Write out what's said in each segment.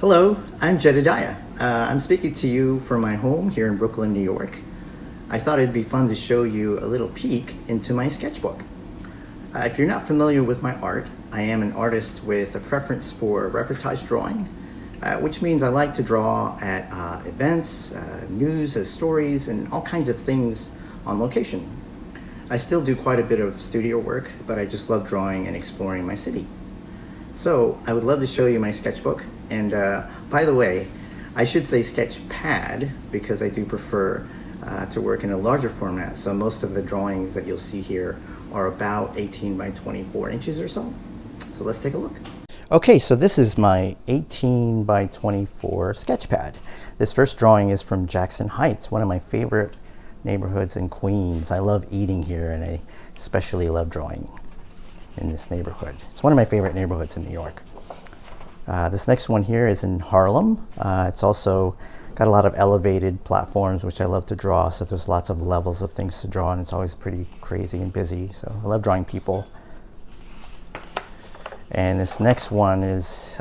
Hello, I'm Jedidiah. I'm speaking to you from my home here in Brooklyn, New York. I thought it'd be fun to show you a little peek into my sketchbook. If you're not familiar with my art, I am an artist with a preference for reportage drawing, which means I like to draw at events, news, stories, and all kinds of things on location. I still do quite a bit of studio work, but I just love drawing and exploring my city. So I would love to show you my sketchbook. And by the way, I should say sketch pad because I do prefer to work in a larger format. So most of the drawings that you'll see here are about 18 by 24 inches or so. So let's take a look. Okay, so this is my 18 by 24 sketch pad. This first drawing is from Jackson Heights, one of my favorite neighborhoods in Queens. I love eating here and I especially love drawing in this neighborhood. It's one of my favorite neighborhoods in New York. This next one here is in Harlem. It's also got a lot of elevated platforms, which I love to draw. So there's lots of levels of things to draw, and it's always pretty crazy and busy. So I love drawing people. And this next one is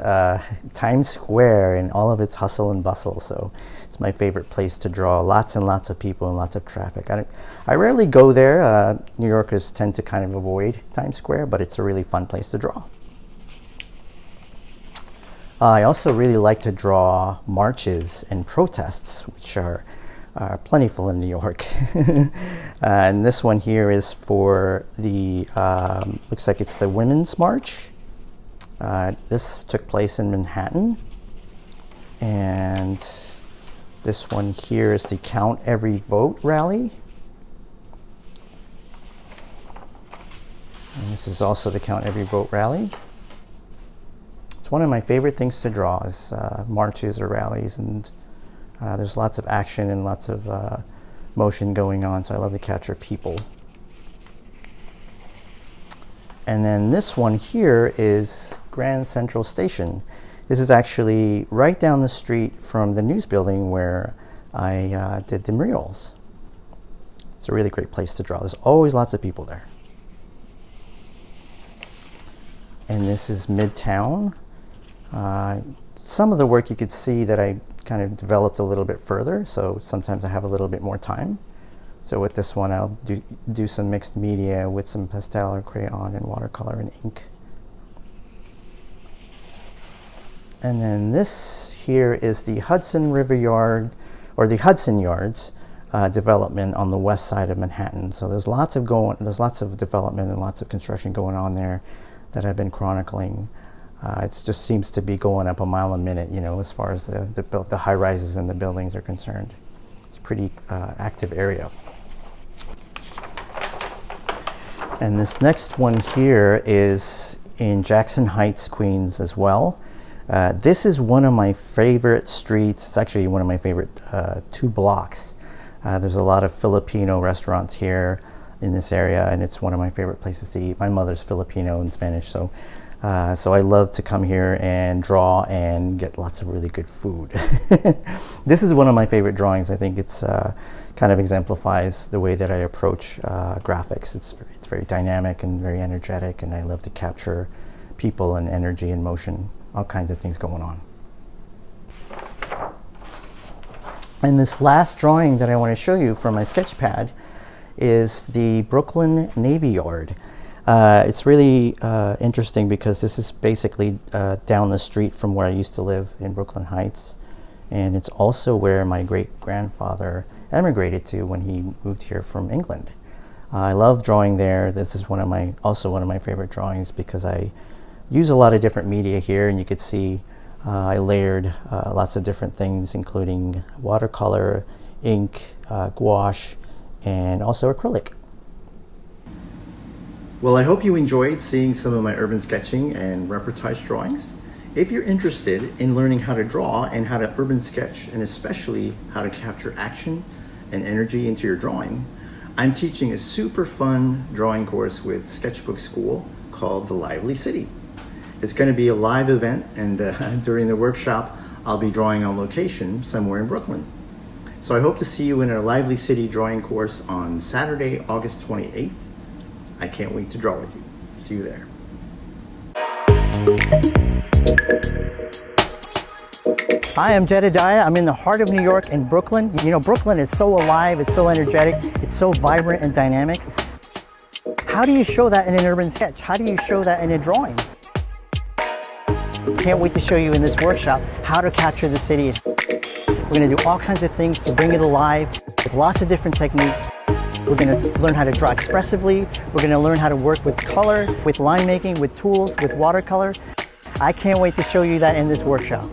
Times Square and all of its hustle and bustle. So it's my favorite place to draw. Lots and lots of people and lots of traffic. I rarely go there. New Yorkers tend to kind of avoid Times Square, but it's a really fun place to draw. I also really like to draw marches and protests, which are plentiful in New York. And this one here is for the, looks like it's the Women's March. This took place in Manhattan. And this one here is the Count Every Vote rally. And this is also the Count Every Vote rally. It's one of my favorite things to draw is marches or rallies, and there's lots of action and lots of motion going on, so I love to capture people. And then this one here is Grand Central Station. This is actually right down the street from the news building where I did the murals. It's a really great place to draw. There's always lots of people there. And this is Midtown. Some of the work you could see that I kind of developed a little bit further, so sometimes I have a little bit more time. So with this one I'll do some mixed media with some pastel or crayon and watercolor and ink. And then this here is the Hudson River Yard, or the Hudson Yards development on the west side of Manhattan. So there's lots of development and lots of construction going on there that I've been chronicling. It just seems to be going up a mile a minute, you know, as far as the high rises and the buildings are concerned. It's a pretty active area. And this next one here is in Jackson Heights, Queens as well. This is one of my favorite streets. It's actually one of my favorite 2 blocks. There's a lot of Filipino restaurants here in this area, and it's one of my favorite places to eat. My mother's Filipino and Spanish, so I love to come here and draw and get lots of really good food. This is one of my favorite drawings. I think it's kind of exemplifies the way that I approach graphics. It's very dynamic and very energetic, and I love to capture people and energy and motion, all kinds of things going on. And this last drawing that I want to show you from my sketch pad is the Brooklyn Navy Yard. It's really interesting because this is basically down the street from where I used to live in Brooklyn Heights, and it's also where my great-grandfather emigrated to when he moved here from England. I love drawing there. This is also one of my favorite drawings because I use a lot of different media here, and you could see I layered lots of different things, including watercolor, ink, gouache, and also acrylic. Well, I hope you enjoyed seeing some of my urban sketching and reportage drawings. If you're interested in learning how to draw and how to urban sketch, and especially how to capture action and energy into your drawing, I'm teaching a super fun drawing course with Sketchbook School called The Lively City. It's going to be a live event, and during the workshop, I'll be drawing on location somewhere in Brooklyn. So I hope to see you in our Lively City drawing course on Saturday, August 28th. I can't wait to draw with you. See you there. Hi, I'm Jedidiah. I'm in the heart of New York in Brooklyn. You know, Brooklyn is so alive, it's so energetic, it's so vibrant and dynamic. How do you show that in an urban sketch? How do you show that in a drawing? Can't wait to show you in this workshop how to capture the city. We're going to do all kinds of things to bring it alive with lots of different techniques. We're going to learn how to draw expressively. We're going to learn how to work with color, with line making, with tools, with watercolor. I can't wait to show you that in this workshop.